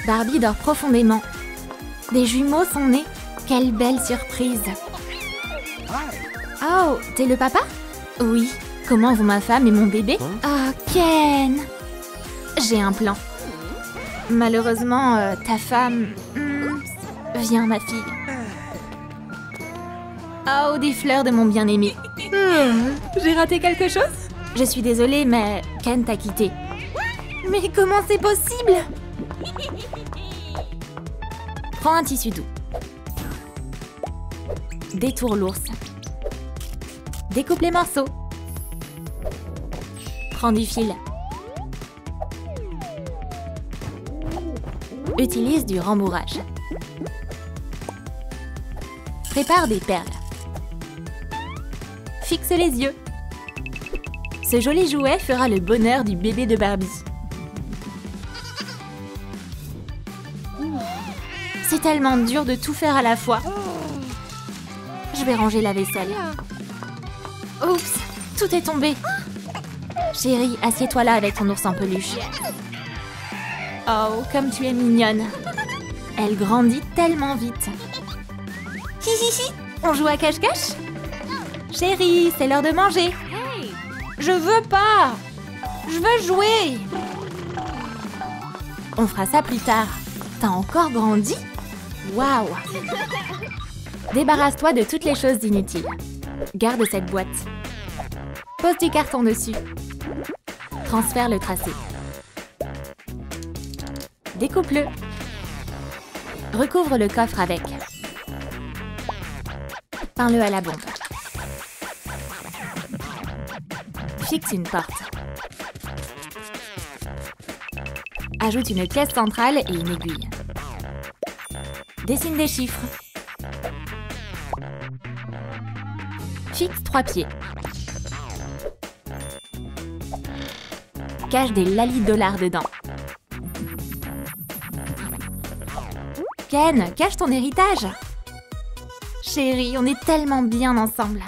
Barbie dort profondément. Des jumeaux sont nés. Quelle belle surprise. Oh, t'es le papa? Oui. Comment vont ma femme et mon bébé? Oh, Ken! J'ai un plan. Malheureusement, ta femme... Viens, ma fille. Oh, des fleurs de mon bien-aimé. J'ai raté quelque chose? Je suis désolée, mais Ken t'a quitté. Mais comment c'est possible? Prends un tissu doux. Détourne l'ours. Découpe les morceaux. Prends du fil. Utilise du rembourrage. Prépare des perles. Fixe les yeux. Ce joli jouet fera le bonheur du bébé de Barbie. C'est tellement dur de tout faire à la fois. Je vais ranger la vaisselle. Oups, tout est tombé. Chérie, assieds-toi là avec ton ours en peluche. Oh, comme tu es mignonne. Elle grandit tellement vite. Hi hi hi, on joue à cache-cache? Chérie, c'est l'heure de manger. Je veux pas. Je veux jouer. On fera ça plus tard. T'as encore grandi? Waouh! Débarrasse-toi de toutes les choses inutiles. Garde cette boîte. Pose du carton dessus. Transfère le tracé. Découpe-le. Recouvre le coffre avec. Peins-le à la bombe. Fixe une porte. Ajoute une caisse centrale et une aiguille. Dessine des chiffres. Fixe 3 pieds. Cache des lalis dollars dedans. Ken, cache ton héritage. Chérie, on est tellement bien ensemble.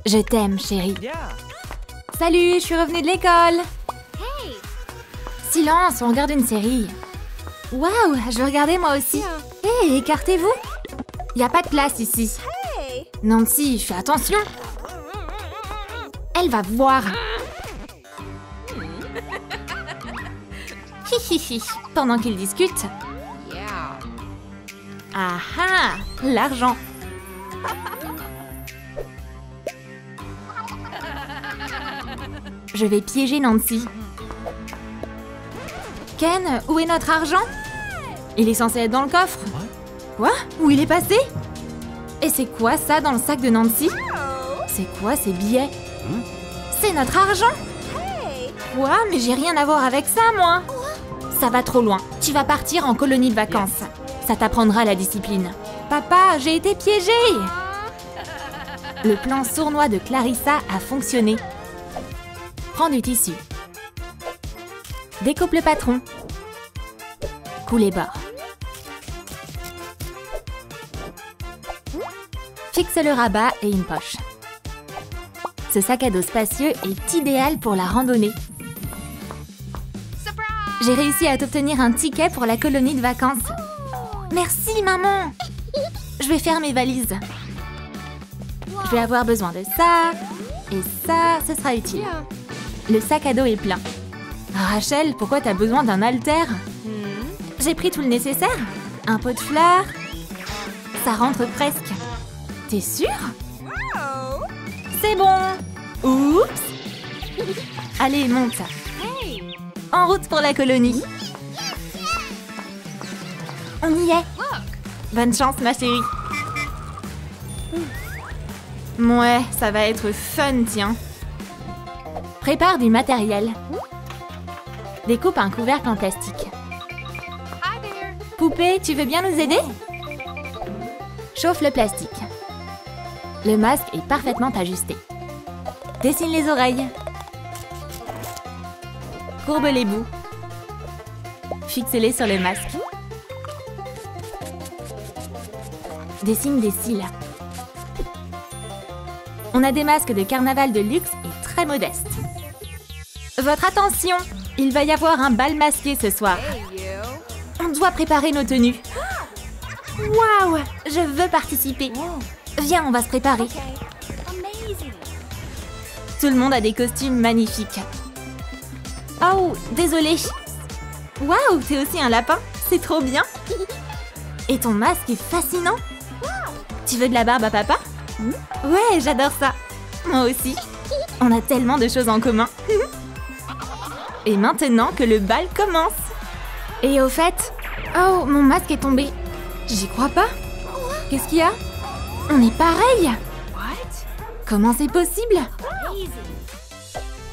Je t'aime, chérie. Salut, je suis revenue de l'école. Silence, on regarde une série. Waouh, je veux regarder moi aussi. Hé, écartez-vous. Y a pas de place ici. Nancy, fais attention. Elle va voir. Hi hi hi, pendant qu'ils discutent. Ah ah, l'argent. Je vais piéger Nancy. Ken, où est notre argent? Il est censé être dans le coffre. Quoi? Où il est passé? Et c'est quoi ça dans le sac de Nancy? C'est quoi ces billets? C'est notre argent? Quoi? Mais j'ai rien à voir avec ça, moi. Ça va trop loin. Tu vas partir en colonie de vacances. Ça t'apprendra la discipline. Papa, j'ai été piégée! Le plan sournois de Clarissa a fonctionné. Prends du tissu. Découpe le patron. Coule les bords. Fixe le rabat et une poche. Ce sac à dos spacieux est idéal pour la randonnée. J'ai réussi à t'obtenir un ticket pour la colonie de vacances. Merci, maman! Je vais faire mes valises. Je vais avoir besoin de ça, et ça, ce sera utile. Le sac à dos est plein. Rachel, pourquoi t'as besoin d'un haltère? J'ai pris tout le nécessaire. Un pot de fleurs. Ça rentre presque. T'es sûre? C'est bon. Oups. Allez, monte. En route pour la colonie. On y est. Bonne chance, ma chérie. Ouais, ça va être fun, tiens. Prépare du matériel. Découpe un couvercle en plastique. Poupée, tu veux bien nous aider? Chauffe le plastique. Le masque est parfaitement ajusté. Dessine les oreilles. Courbe les bouts. Fixe-les sur le masque. Dessine des cils. On a des masques de carnaval de luxe et très modestes. Votre attention! Il va y avoir un bal masqué ce soir. doit préparer nos tenues. Waouh! Je veux participer. Viens, on va se préparer. Tout le monde a des costumes magnifiques. Oh, désolé. Waouh, t'es aussi un lapin? C'est trop bien. Et ton masque est fascinant. Tu veux de la barbe à papa? Ouais, j'adore ça. Moi aussi. On a tellement de choses en commun. Et maintenant que le bal commence. Et au fait... Oh, mon masque est tombé. J'y crois pas. Qu'est-ce qu'il y a? On est pareil. Comment c'est possible?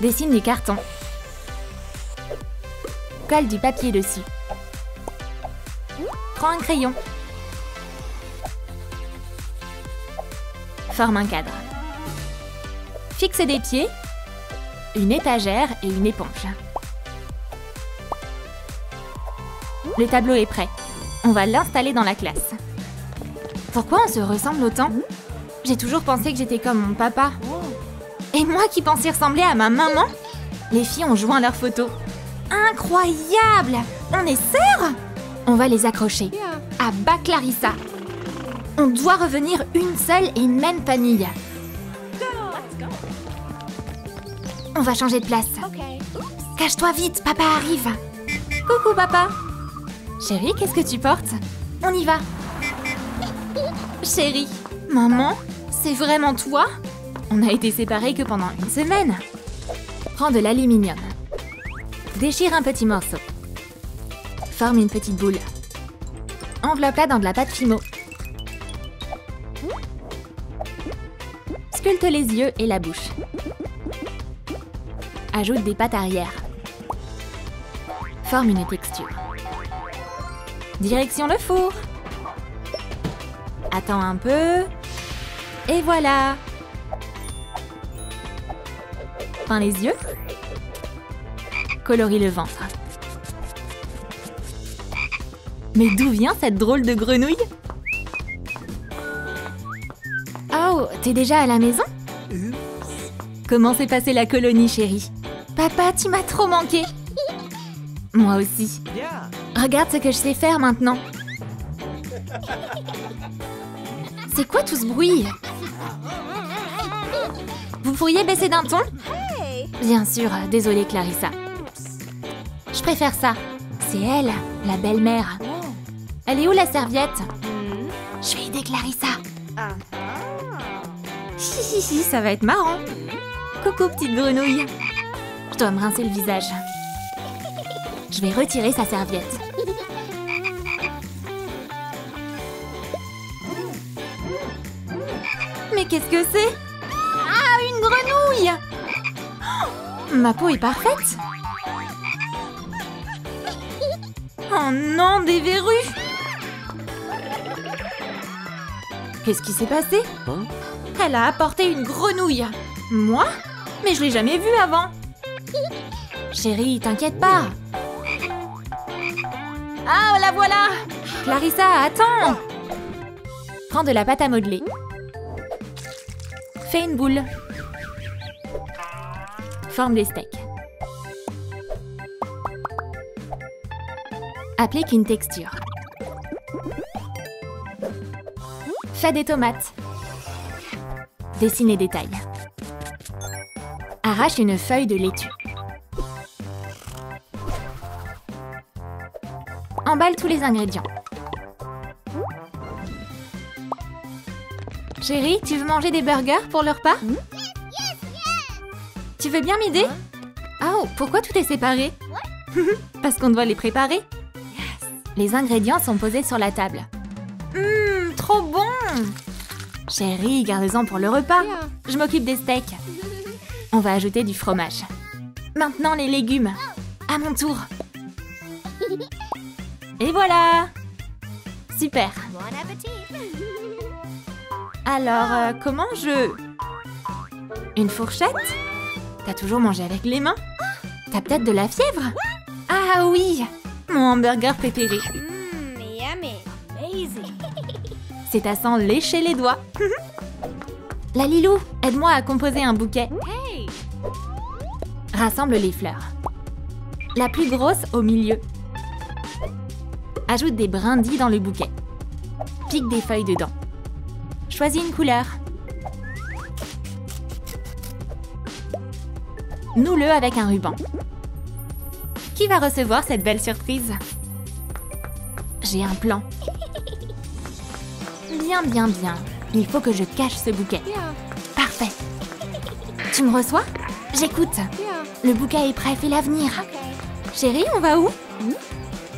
Dessine des cartons. Colle du papier dessus. Prends un crayon. Forme un cadre. Fixe des pieds, une étagère et une éponge. Le tableau est prêt. On va l'installer dans la classe. Pourquoi on se ressemble autant? J'ai toujours pensé que j'étais comme mon papa. Et moi qui pensais ressembler à ma maman? Les filles ont joint leurs photos. Incroyable! On est sœurs? On va les accrocher. À bas Clarissa. On doit revenir une seule et même famille. On va changer de place. Cache-toi vite, papa arrive. Coucou papa. Chérie, qu'est-ce que tu portes? On y va. Chérie, maman, c'est vraiment toi? On a été séparés que pendant une semaine. Prends de l'aluminium. Déchire un petit morceau. Forme une petite boule. Enveloppe-la dans de la pâte Fimo. Sculpte les yeux et la bouche. Ajoute des pattes arrière. Forme une texture. Direction le four. Attends un peu. Et voilà. Peins les yeux. Colorie le ventre. Mais d'où vient cette drôle de grenouille? Oh, t'es déjà à la maison? Comment s'est passée la colonie, chérie? Papa, tu m'as trop manqué. Moi aussi. Regarde ce que je sais faire maintenant. C'est quoi tout ce bruit? Vous pourriez baisser d'un ton? Bien sûr, désolée Clarissa. Je préfère ça. C'est elle, la belle-mère. Elle est où la serviette? Je vais aider Clarissa. Hi, ça va être marrant. Coucou petite grenouille. Je dois me rincer le visage. Je vais retirer sa serviette. Mais qu'est-ce que c'est? Ah, une grenouille! Oh, ma peau est parfaite. Oh non, des verrues! Qu'est-ce qui s'est passé? Elle a apporté une grenouille. Moi? Mais je l'ai jamais vue avant. Chérie, t'inquiète pas. Ah, la voilà! Clarissa, attends! Prends de la pâte à modeler. Fais une boule. Forme des steaks. Applique une texture. Fais des tomates. Dessine les détails. Arrache une feuille de laitue. Emballe tous les ingrédients. Chérie, tu veux manger des burgers pour le repas? Tu veux bien m'aider? Oh, pourquoi tout est séparé? Parce qu'on doit les préparer. Les ingrédients sont posés sur la table. Trop bon! Chérie, garde-en pour le repas. Je m'occupe des steaks. On va ajouter du fromage. Maintenant, les légumes. À mon tour. Et voilà! Super! Alors, comment je... Une fourchette? T'as toujours mangé avec les mains? T'as peut-être de la fièvre? Ah oui! Mon hamburger préféré. C'est à s'en lécher les doigts. La Lilou, aide-moi à composer un bouquet. Rassemble les fleurs. La plus grosse au milieu. Ajoute des brindilles dans le bouquet. Pique des feuilles dedans. Choisis une couleur. Noue-le avec un ruban. Qui va recevoir cette belle surprise? J'ai un plan. Bien, bien, bien. Il faut que je cache ce bouquet. Parfait. Tu me reçois? J'écoute. Le bouquet est prêt, fais l'avenir. Chérie, on va où?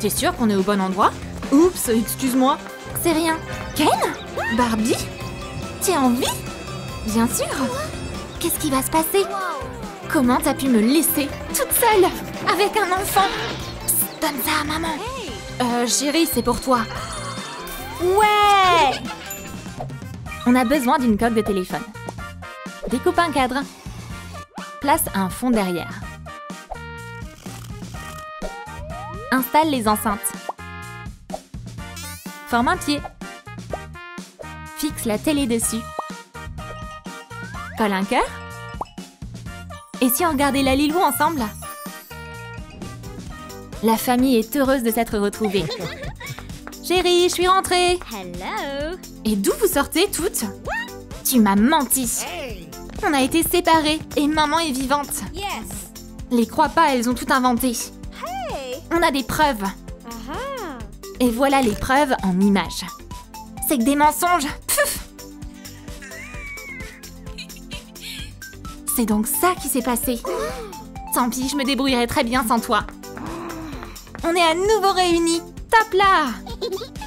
T'es sûre qu'on est au bon endroit? Oups, excuse-moi. C'est rien. Ken? Barbie? Tu es en vie? Bien sûr. Qu'est-ce qui va se passer? Comment t'as pu me laisser toute seule avec un enfant? Psst, donne ça à maman. Chérie, c'est pour toi. Ouais! On a besoin d'une coque de téléphone. Découpe un cadre. Place un fond derrière. Installe les enceintes. Forme un pied. Fixe la télé dessus. Colle un cœur. Et si on regardait Lalilou ensemble? La famille est heureuse de s'être retrouvée. Chérie, je suis rentrée. Hello. Et d'où vous sortez toutes? Tu m'as menti. On a été séparés et maman est vivante. Yes. Les crois pas, elles ont tout inventé. Hey. On a des preuves. Aha. Et voilà les preuves en images. C'est que des mensonges. Pfff. C'est donc ça qui s'est passé. Tant pis, je me débrouillerai très bien sans toi. On est à nouveau réunis. Top là!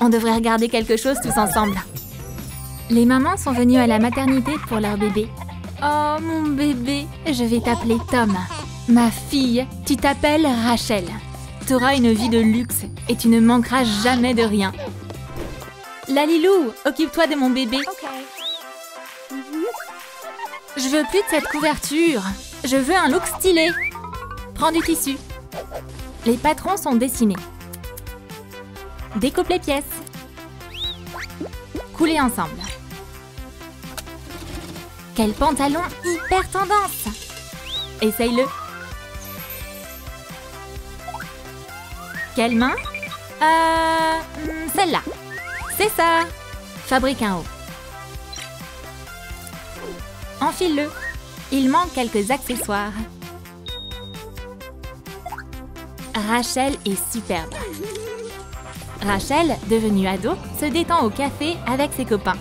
On devrait regarder quelque chose tous ensemble. Les mamans sont venues à la maternité pour leur bébé. Oh, mon bébé, je vais t'appeler Tom. Ma fille, tu t'appelles Rachel. T'auras une vie de luxe et tu ne manqueras jamais de rien. Lalilou, occupe-toi de mon bébé. Okay. Je veux plus de cette couverture. Je veux un look stylé. Prends du tissu. Les patrons sont dessinés. Découpe les pièces. Coulez ensemble. Quel pantalon hyper tendance! Essaye-le. Quelle main? Celle-là. C'est ça. Fabrique un haut. Enfile-le. Il manque quelques accessoires. Rachel est superbe. Rachel, devenue ado, se détend au café avec ses copains.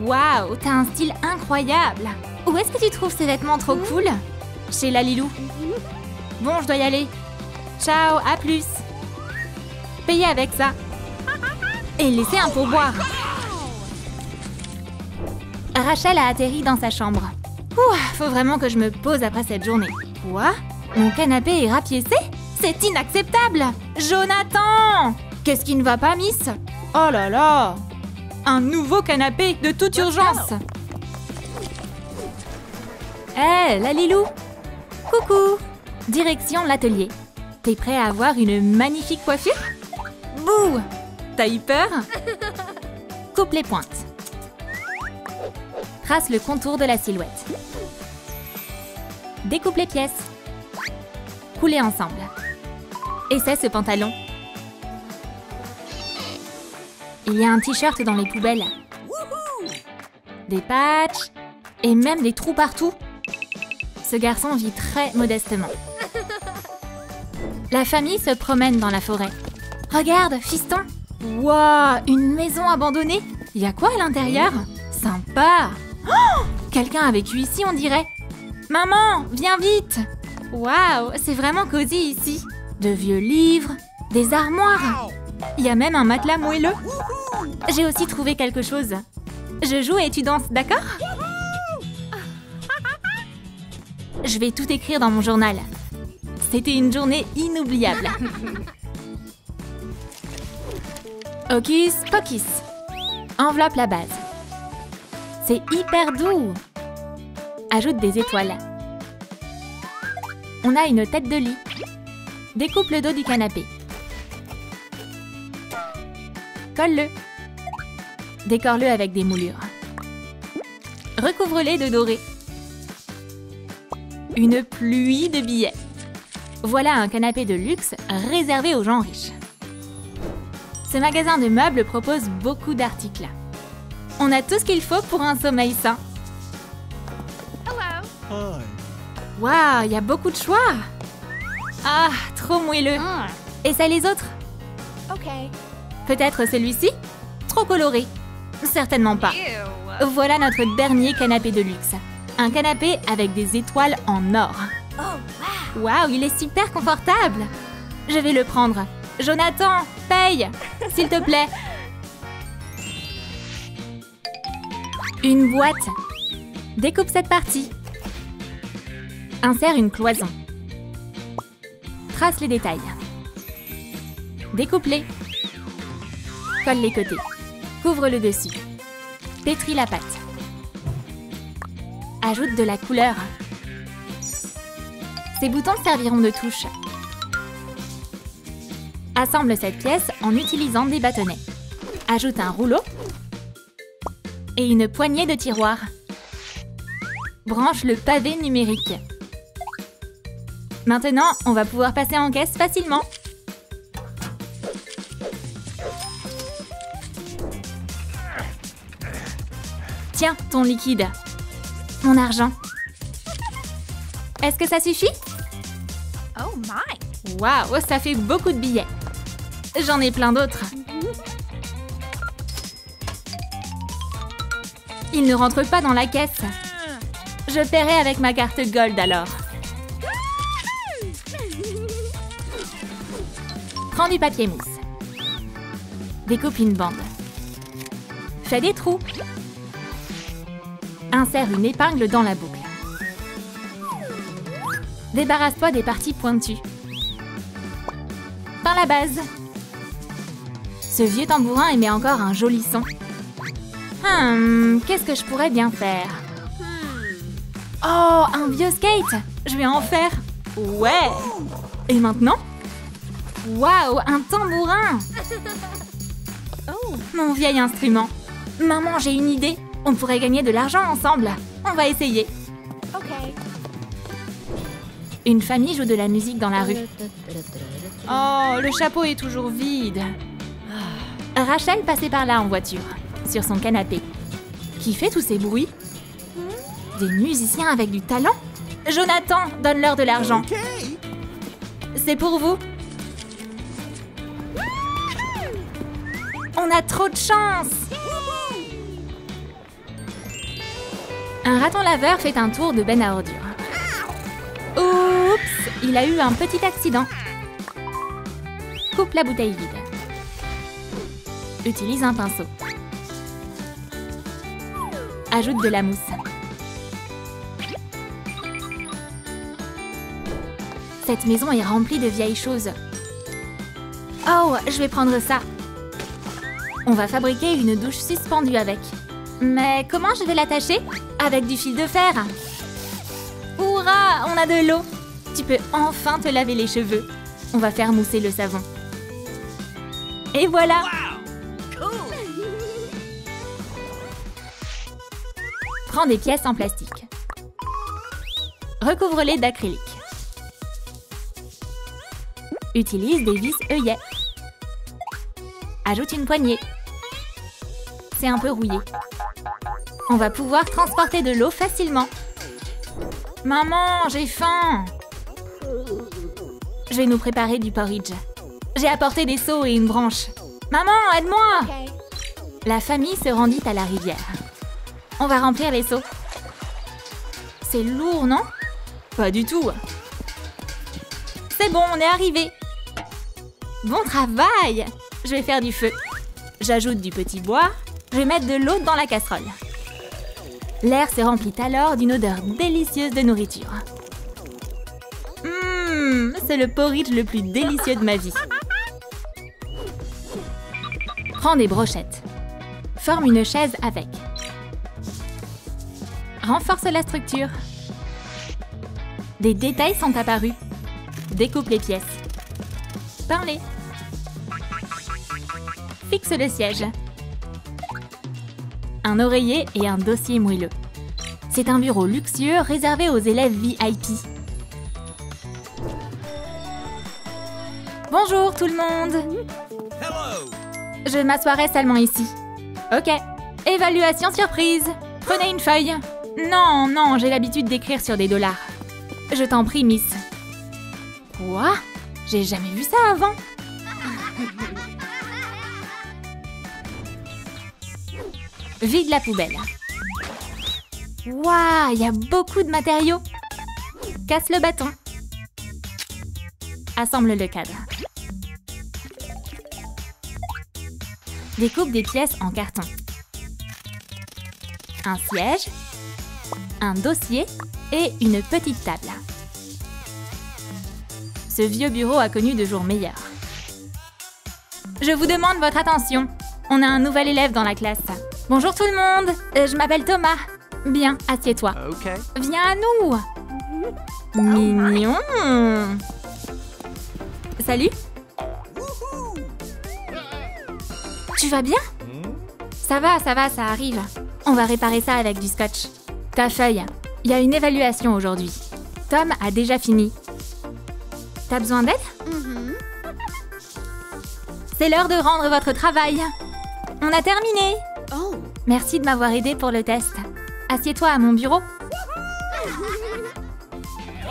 Waouh, t'as un style incroyable! Où est-ce que tu trouves ces vêtements trop cool? Chez Lalilou. Bon, je dois y aller. Ciao, à plus. Payez avec ça. Et laissez un pourboire. Rachel a atterri dans sa chambre. Ouah, faut vraiment que je me pose après cette journée. Quoi? Mon canapé est rapiécé? C'est inacceptable! Jonathan! Qu'est-ce qui ne va pas, Miss? Oh là là! Un nouveau canapé de toute urgence! Hé, Lalilou! Coucou! Direction l'atelier. T'es prêt à avoir une magnifique coiffure? Bouh! T'as eu peur? Coupe les pointes. Trace le contour de la silhouette. Découpe les pièces. Coulez ensemble. Essaie ce pantalon. Il y a un t-shirt dans les poubelles. Des patchs et même des trous partout. Ce garçon vit très modestement. La famille se promène dans la forêt. Regarde, fiston! Waouh, une maison abandonnée? Il y a quoi à l'intérieur? Sympa! Oh, quelqu'un a vécu ici, on dirait. Maman, viens vite! Waouh, c'est vraiment cosy ici. De vieux livres, des armoires. Il y a même un matelas moelleux. J'ai aussi trouvé quelque chose. Je joue et tu danses, d'accord? Je vais tout écrire dans mon journal. C'était une journée inoubliable. Hocus pocus. Enveloppe la base. C'est hyper doux. Ajoute des étoiles. On a une tête de lit. Découpe le dos du canapé. Colle-le. Décore-le avec des moulures. Recouvre-les de doré. Une pluie de billets. Voilà un canapé de luxe réservé aux gens riches. Ce magasin de meubles propose beaucoup d'articles. On a tout ce qu'il faut pour un sommeil sain. Hello. Hi. Waouh, il y a beaucoup de choix. Ah, trop moelleux. Et ça les autres? Okay. Peut-être celui-ci? Trop coloré. Certainement pas. Ew. Voilà notre dernier canapé de luxe. Un canapé avec des étoiles en or. Oh, wow. Waouh, il est super confortable. Je vais le prendre. Jonathan, paye, s'il te plaît. Une boîte. Découpe cette partie. Insère une cloison. Trace les détails. Découpe-les. Colle les côtés. Couvre le dessus. Pétris la pâte. Ajoute de la couleur. Ces boutons serviront de touche. Assemble cette pièce en utilisant des bâtonnets. Ajoute un rouleau et une poignée de tiroirs. Branche le pavé numérique. Maintenant, on va pouvoir passer en caisse facilement. Tiens, ton liquide. Mon argent. Est-ce que ça suffit? Oh, my. Waouh, ça fait beaucoup de billets. J'en ai plein d'autres. Ils ne rentrent pas dans la caisse. Je paierai avec ma carte Gold alors. Prends du papier mousse. Découpe une bande. Fais des trous. Insère une épingle dans la boucle. Débarrasse-toi des parties pointues. Peins la base. Ce vieux tambourin émet encore un joli son. Qu'est-ce que je pourrais bien faire? Oh, un vieux skate! Je vais en faire. Ouais! Et maintenant? Waouh, un tambourin! Oh. Mon vieil instrument. Maman, j'ai une idée. On pourrait gagner de l'argent ensemble. On va essayer. Okay. Une famille joue de la musique dans la rue. Oh, le chapeau est toujours vide. Rachel passait par là en voiture, sur son canapé. Qui fait tous ces bruits? Des musiciens avec du talent? Jonathan, donne-leur de l'argent. Okay. C'est pour vous. On a trop de chance. Un raton laveur fait un tour de benne à ordures. Oups, il a eu un petit accident. Coupe la bouteille vide. Utilise un pinceau. Ajoute de la mousse. Cette maison est remplie de vieilles choses. Oh, je vais prendre ça. On va fabriquer une douche suspendue avec. Mais comment je vais l'attacher? Avec du fil de fer. Hourra, on a de l'eau. Tu peux enfin te laver les cheveux. On va faire mousser le savon. Et voilà. Prends des pièces en plastique. Recouvre-les d'acrylique. Utilise des vis œillets. Ajoute une poignée. C'est un peu rouillé. On va pouvoir transporter de l'eau facilement. Maman, j'ai faim. Je vais nous préparer du porridge. J'ai apporté des seaux et une branche. Maman, aide-moi! Okay. La famille se rendit à la rivière. On va remplir les seaux. C'est lourd, non? Pas du tout. C'est bon, on est arrivé. Bon travail! Je vais faire du feu. J'ajoute du petit bois. Je vais mettre de l'eau dans la casserole. L'air se remplit alors d'une odeur délicieuse de nourriture. C'est le porridge le plus délicieux de ma vie. Prends des brochettes. Forme une chaise avec. Renforce la structure. Des détails sont apparus. Découpe les pièces. Peins-les. Fixe le siège. Un oreiller et un dossier moelleux. C'est un bureau luxueux réservé aux élèves VIP. Bonjour tout le monde! Hello. Je m'assoirai seulement ici. Ok. Évaluation surprise. Prenez une feuille. Non, non, j'ai l'habitude d'écrire sur des dollars. Je t'en prie, Miss. Quoi? J'ai jamais vu ça avant. Vide la poubelle. Waouh, il y a beaucoup de matériaux. Casse le bâton. Assemble le cadre. Découpe des pièces en carton. Un siège, un dossier et une petite table. Ce vieux bureau a connu de jours meilleurs. Je vous demande votre attention. On a un nouvel élève dans la classe. Bonjour tout le monde, je m'appelle Thomas. Bien, assieds-toi. Okay. Viens à nous. Mignon. Salut. Tu vas bien? Ça va, ça arrive. On va réparer ça avec du scotch. Ta feuille, il y a une évaluation aujourd'hui. Tom a déjà fini. T'as besoin d'aide? C'est l'heure de rendre votre travail. On a terminé. Oh. Merci de m'avoir aidé pour le test. Assieds-toi à mon bureau.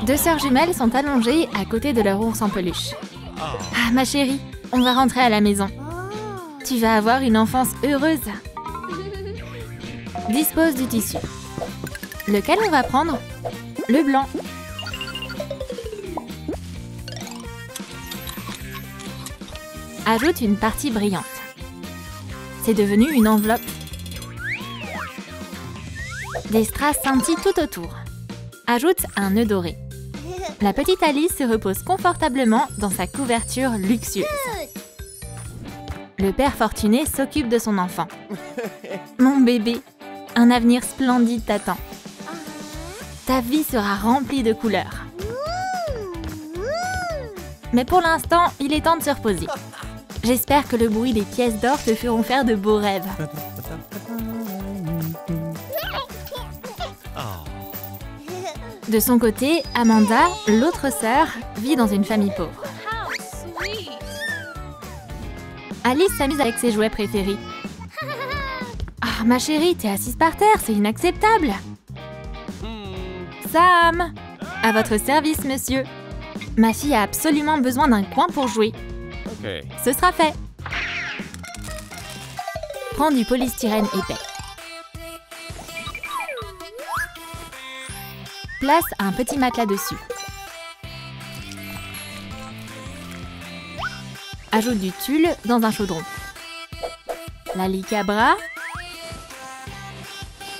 Deux sœurs jumelles sont allongées à côté de leur ours en peluche. Ah, ma chérie, on va rentrer à la maison. Tu vas avoir une enfance heureuse. Dispose du tissu. Lequel on va prendre? Le blanc. Ajoute une partie brillante. C'est devenu une enveloppe. Des strass scintillent tout autour. Ajoute un nœud doré. La petite Alice se repose confortablement dans sa couverture luxueuse. Le père fortuné s'occupe de son enfant. Mon bébé, un avenir splendide t'attend. Ta vie sera remplie de couleurs. Mais pour l'instant, il est temps de se reposer. J'espère que le bruit des pièces d'or te feront faire de beaux rêves. De son côté, Amanda, l'autre sœur, vit dans une famille pauvre. How sweet. Alice s'amuse avec ses jouets préférés. Ah, ma chérie, t'es assise par terre, c'est inacceptable. Sam, à votre service, monsieur. Ma fille a absolument besoin d'un coin pour jouer. Okay. Ce sera fait. Prends du polystyrène épais. Place un petit matelas dessus. Ajoute du tulle dans un chaudron. La licabra.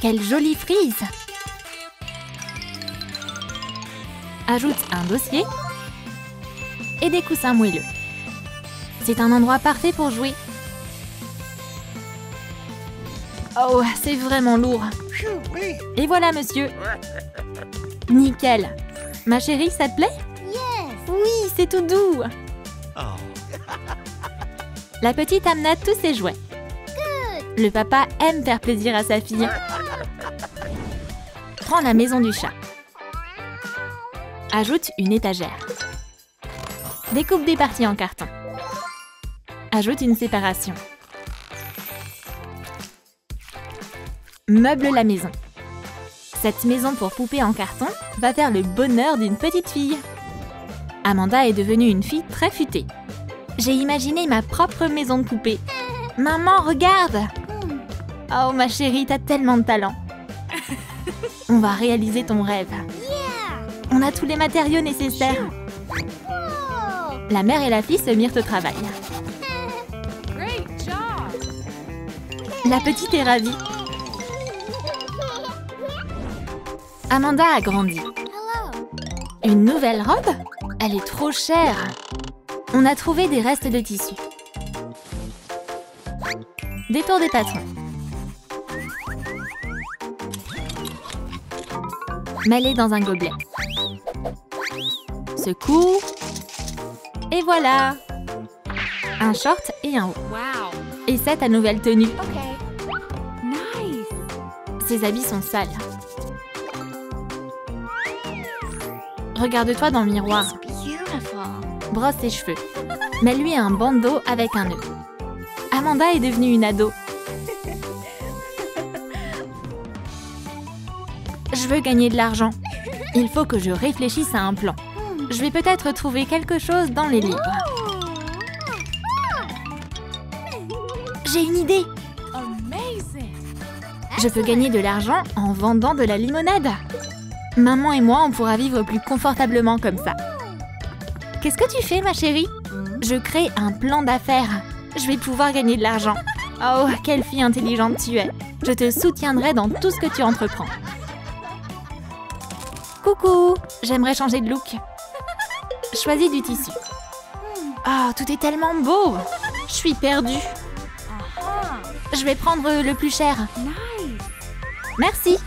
Quelle jolie frise! Ajoute un dossier et des coussins moelleux. C'est un endroit parfait pour jouer. Oh, c'est vraiment lourd. Et voilà, monsieur. Nickel. Ma chérie, ça te plaît? Oui, c'est tout doux. La petite amena tous ses jouets. Le papa aime faire plaisir à sa fille. Prends la maison du chat. Ajoute une étagère. Découpe des parties en carton. Ajoute une séparation. Meuble la maison. Cette maison pour poupée en carton va faire le bonheur d'une petite fille. Amanda est devenue une fille très futée. J'ai imaginé ma propre maison de poupée. Maman, regarde! Oh, ma chérie, t'as tellement de talent. On va réaliser ton rêve. On a tous les matériaux nécessaires. La mère et la fille se mirent au travail. Great job. La petite est ravie. Amanda a grandi. Une nouvelle robe? Elle est trop chère. On a trouvé des restes de tissu. Détour des patrons. Mets-les dans un gobelet. Secoue. Et voilà. Un short et un haut. Wow. Et c'est ta nouvelle tenue. Okay. Nice. Ses habits sont sales. Regarde-toi dans le miroir. Beautiful. Brosse ses cheveux. Mets-lui un bandeau avec un nœud. Amanda est devenue une ado. Je veux gagner de l'argent. Il faut que je réfléchisse à un plan. Je vais peut-être trouver quelque chose dans les livres. J'ai une idée. Amazing. Je peux gagner de l'argent en vendant de la limonade. Maman et moi, on pourra vivre plus confortablement comme ça. Qu'est-ce que tu fais, ma chérie? Je crée un plan d'affaires. Je vais pouvoir gagner de l'argent. Oh, quelle fille intelligente tu es. Je te soutiendrai dans tout ce que tu entreprends. Coucou, j'aimerais changer de look. Choisis du tissu. Oh, tout est tellement beau. Je suis perdue. Je vais prendre le plus cher. Nice. Merci.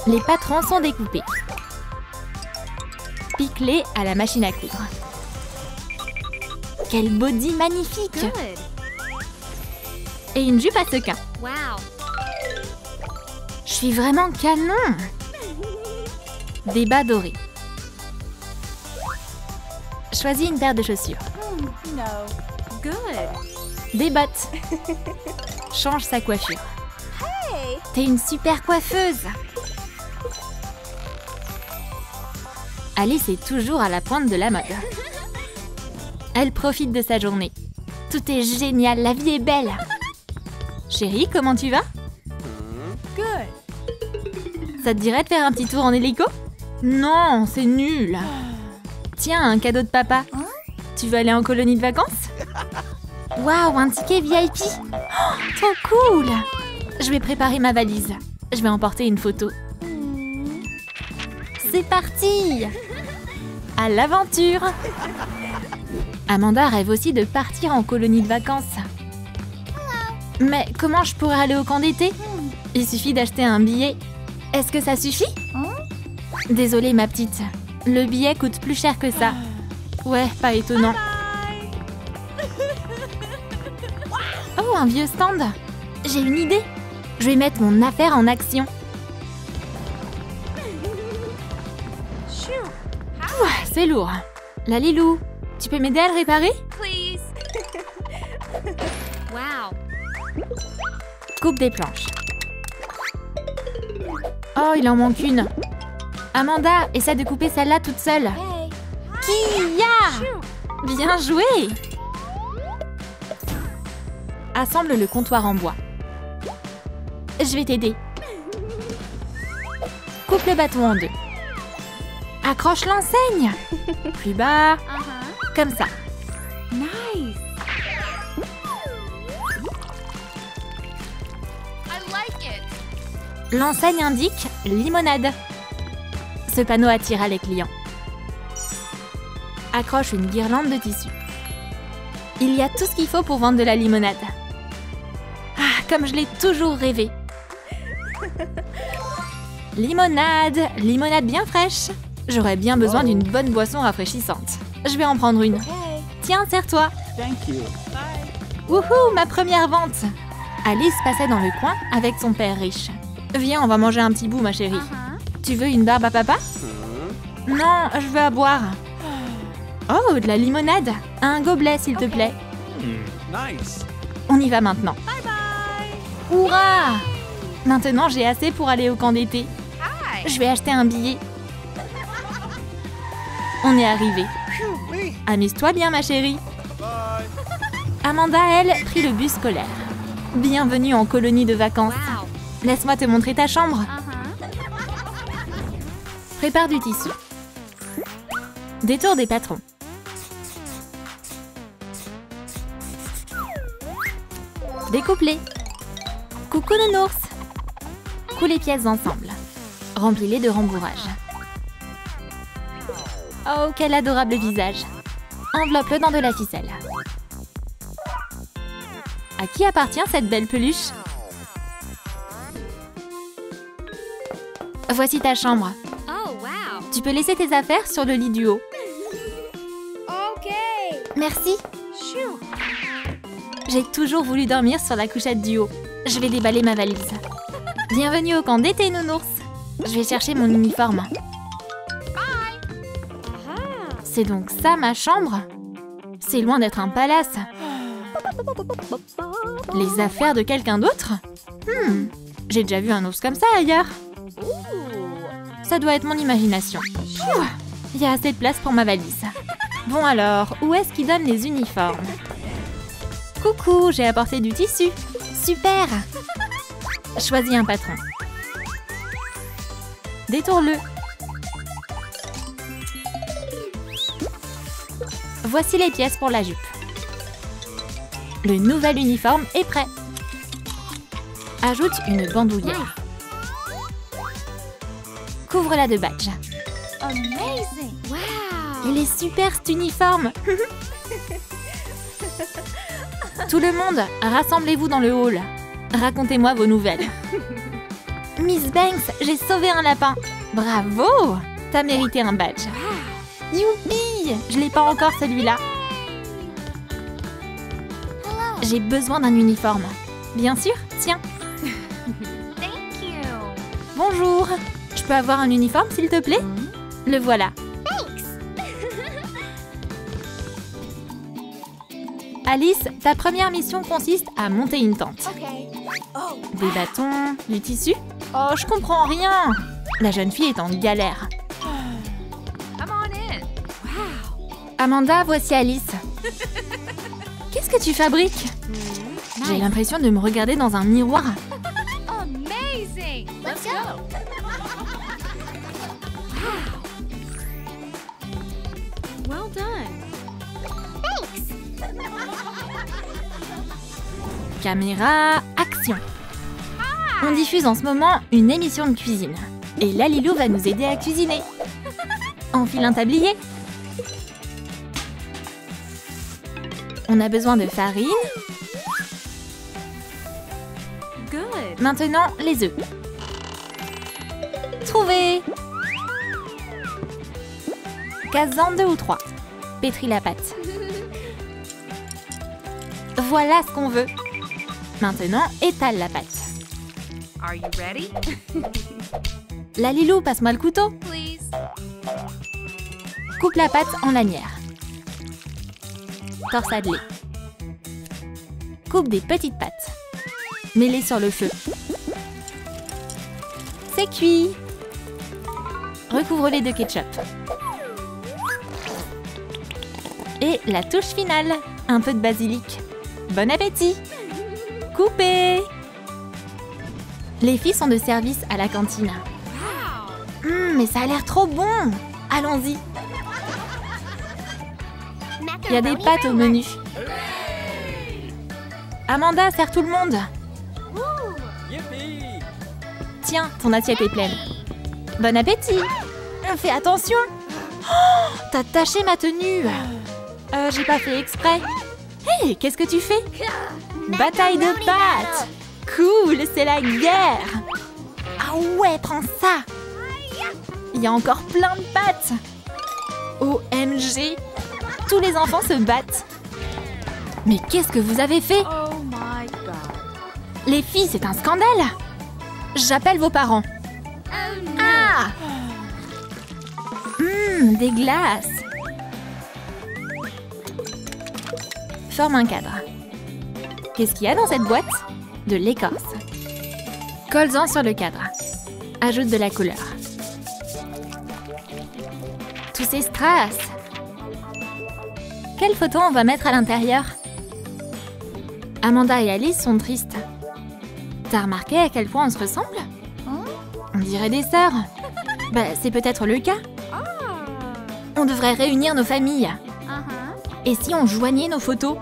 Les patrons sont découpés. Pique-les à la machine à coudre. Quel body magnifique! Good. Et une jupe à sequins. Wow. Je suis vraiment canon! Des bas dorés. Choisis une paire de chaussures. No. Good. Des bottes. Change sa coiffure. Hey. T'es une super coiffeuse! Alice est toujours à la pointe de la mode. Elle profite de sa journée. Tout est génial, la vie est belle. Chérie, comment tu vas? Good. Ça te dirait de faire un petit tour en hélico? Non, c'est nul. Tiens, un cadeau de papa. Tu veux aller en colonie de vacances? Waouh, un ticket VIP. Oh, trop cool. Je vais préparer ma valise. Je vais emporter une photo. C'est parti! À l'aventure! Amanda rêve aussi de partir en colonie de vacances. Mais comment je pourrais aller au camp d'été? Il suffit d'acheter un billet. Est-ce que ça suffit? Désolée ma petite, le billet coûte plus cher que ça. Ouais, pas étonnant. Oh, un vieux stand! J'ai une idée! Je vais mettre mon affaire en action. Ouah, c'est lourd. La Lilou, tu peux m'aider à le réparer? Please. Wow. Coupe des planches. Oh, il en manque une. Amanda, essaie de couper celle-là toute seule. Hey. Kia! Bien joué! Assemble le comptoir en bois. Je vais t'aider. Coupe le bâton en deux. Accroche l'enseigne. Plus bas. Comme ça. Nice. I like it. L'enseigne indique limonade. Ce panneau attira les clients. Accroche une guirlande de tissu. Il y a tout ce qu'il faut pour vendre de la limonade. Ah, comme je l'ai toujours rêvé. Limonade, limonade bien fraîche. J'aurais bien besoin d'une bonne boisson rafraîchissante. Je vais en prendre une. Tiens, sers-toi. Thank you. Wouhou, ma première vente. Alice passait dans le coin avec son père riche. Viens, on va manger un petit bout, ma chérie. Tu veux une barbe à papa? Non, je veux à boire. Oh, de la limonade. Un gobelet, s'il te plaît. Nice. On y va maintenant. Bye bye. Hourra! Maintenant, j'ai assez pour aller au camp d'été. Hi. Je vais acheter un billet. On est arrivé. Amuse-toi bien, ma chérie. Bye. Amanda, elle, prit le bus scolaire. Bienvenue en colonie de vacances. Wow. Laisse-moi te montrer ta chambre. Prépare du tissu. Détour des patrons. Découpe-les. Coucou nounours. Coule les pièces ensemble. Remplis-les de rembourrage. Oh, quel adorable visage. Enveloppe-le dans de la ficelle. À qui appartient cette belle peluche? Voici ta chambre. Oh wow. Tu peux laisser tes affaires sur le lit du haut. Okay. Merci. Shoo. J'ai toujours voulu dormir sur la couchette du haut. Je vais déballer ma valise. Bienvenue au camp d'été, nounours. Je vais chercher mon uniforme. C'est donc ça ma chambre? C'est loin d'être un palace. Les affaires de quelqu'un d'autre? J'ai déjà vu un ours comme ça ailleurs. Ça doit être mon imagination. Il y a assez de place pour ma valise. Bon alors, où est-ce qu'ils donnent les uniformes? Coucou, j'ai apporté du tissu. Super! Choisis un patron. Détourne-le. Voici les pièces pour la jupe. Le nouvel uniforme est prêt. Ajoute une bandoulière. Couvre-la de badge. Amazing. Wow. Il est super cet uniforme. Tout le monde, rassemblez-vous dans le hall. Racontez-moi vos nouvelles. Miss Banks, j'ai sauvé un lapin. Bravo! T'as mérité un badge. Youpi! Je l'ai pas encore celui-là. J'ai besoin d'un uniforme. Bien sûr, tiens. Thank you. Bonjour. Je peux avoir un uniforme, s'il te plaît? Le voilà. Alice, ta première mission consiste à monter une tente. Okay. Des bâtons, du tissu. Oh, je comprends rien. La jeune fille est en galère. Come on in. Wow. Amanda, voici Alice. Qu'est-ce que tu fabriques? J'ai l'impression de me regarder dans un miroir. Amazing. Let's go. Well done. Caméra, action. On diffuse en ce moment une émission de cuisine. Et Lalilou va nous aider à cuisiner. Enfile un tablier. On a besoin de farine. Good. Maintenant, les œufs. Trouvé! Casse-en 2 ou 3. Pétris la pâte. Voilà ce qu'on veut. Maintenant, étale la pâte. Are you ready? Lalilou, passe-moi le couteau. Please. Coupe la pâte en lanières. Torsade-les. Coupe des petites pâtes. Mets-les sur le feu. C'est cuit. Recouvre-les de ketchup. Et la touche finale, un peu de basilic. Bon appétit! Coupé! Les filles sont de service à la cantine. Mais ça a l'air trop bon! Allons-y! Il y a des pâtes au menu. Amanda, sers tout le monde! Yippee! Tiens, ton assiette est pleine. Bon appétit! Fais attention! Oh, t'as taché ma tenue! J'ai pas fait exprès. Hé, qu'est-ce que tu fais? Bataille de pâtes! Cool, c'est la guerre! Ah ouais, prends ça! Il y a encore plein de pâtes! OMG! Tous les enfants se battent! Mais qu'est-ce que vous avez fait? Oh my god. Les filles, c'est un scandale! J'appelle vos parents. Oh no. Ah! Des glaces! Forme un cadre. Qu'est-ce qu'il y a dans cette boîte? De l'écorce. Colle-en sur le cadre. Ajoute de la couleur. Tous ces strass. Quelle photo on va mettre à l'intérieur? Amanda et Alice sont tristes. T'as remarqué à quel point on se ressemble? On dirait des sœurs. Bah, c'est peut-être le cas. On devrait réunir nos familles. Et si on joignait nos photos?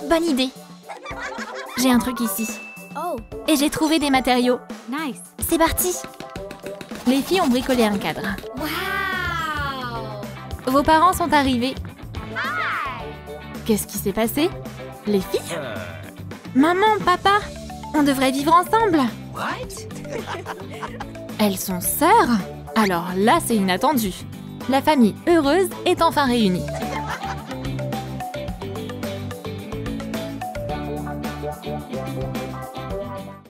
Bonne idée. J'ai un truc ici. Oh, Et j'ai trouvé des matériaux. nice. C'est parti. Les filles ont bricolé un cadre. Wow. Vos parents sont arrivés. Qu'est-ce qui s'est passé? Les filles? Maman, papa, on devrait vivre ensemble. What? Elles sont sœurs? Alors là, c'est inattendu. La famille heureuse est enfin réunie.